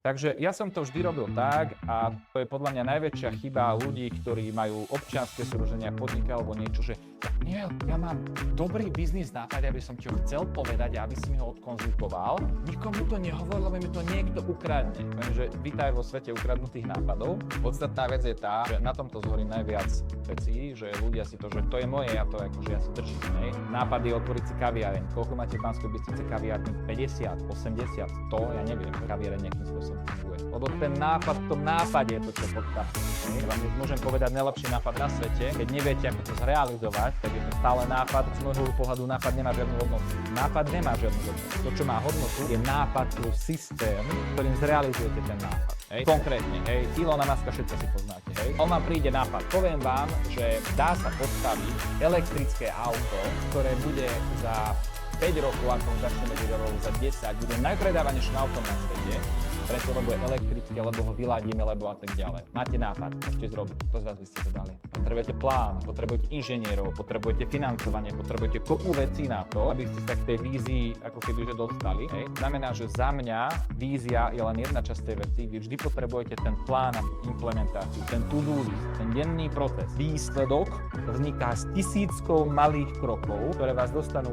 Takže ja som to vždy robil tak a to je podľa mňa najväčšia chyba ľudí, ktorí majú občianske združenia, podniky alebo niečo, že nie, ja mám dobrý biznis nápad, aby som ti ho chcel povedať a aby si mi ho odkonzultoval. Nikomu to nehovoril, lebo mi to niekto ukradne. Takže vítaj vo svete ukradnutých nápadov. Podstatná vec je tá, že na tomto zhorí najviac vecí, že ľudia si to, že to je moje, ja to akože ja si držím. Hej. Nápad je otvoriť si kaviareň. Koľko máte v Banskej Bystrici kaviarní? 50, 80, 100, ja neviem. Kaviareň nejakým spôsobom funguje. Lebo ten nápad v tom nápade je to, čo podstatné. Ja vám môžem povedať najlepší nápad na svete. Keď neviete, ako to zrealizovať, tak je to stále nápad. Z môjho pohľadu nápad nemá žiadnu hodnotu. Nápad nemá žiadnu hodnotu. To, čo má hodnotu, je nápad plus systém, ktorým zrealizujete ten nápad. Hej. Konkrétne, hej, Ilona Muska všetci si poznáte, hej. On vám príde nápad. Poviem vám, že dá sa postaviť elektrické auto, ktoré bude za 5 rokov, ako začneme vyrobiť za 10, bude najpredávanejším autom na svete, preto lebo je elektrické, lebo ho vyladíme, lebo a tak ďalej. Máte nápad, môžete zrobiť, to z vás by ste to dali. Potrebujete plán, potrebujete inžinierov, potrebujete financovanie, potrebujete kopu vecí na to, aby ste sa k tej vízii ako keby že dostali. Hej. Znamená, že za mňa vízia je len jedna časť tej veci, vy vždy potrebujete ten plán a implementáciu, ten to-do list, ten denný proces. Výsledok vzniká z tisíckou malých krokov, ktoré vás dostanú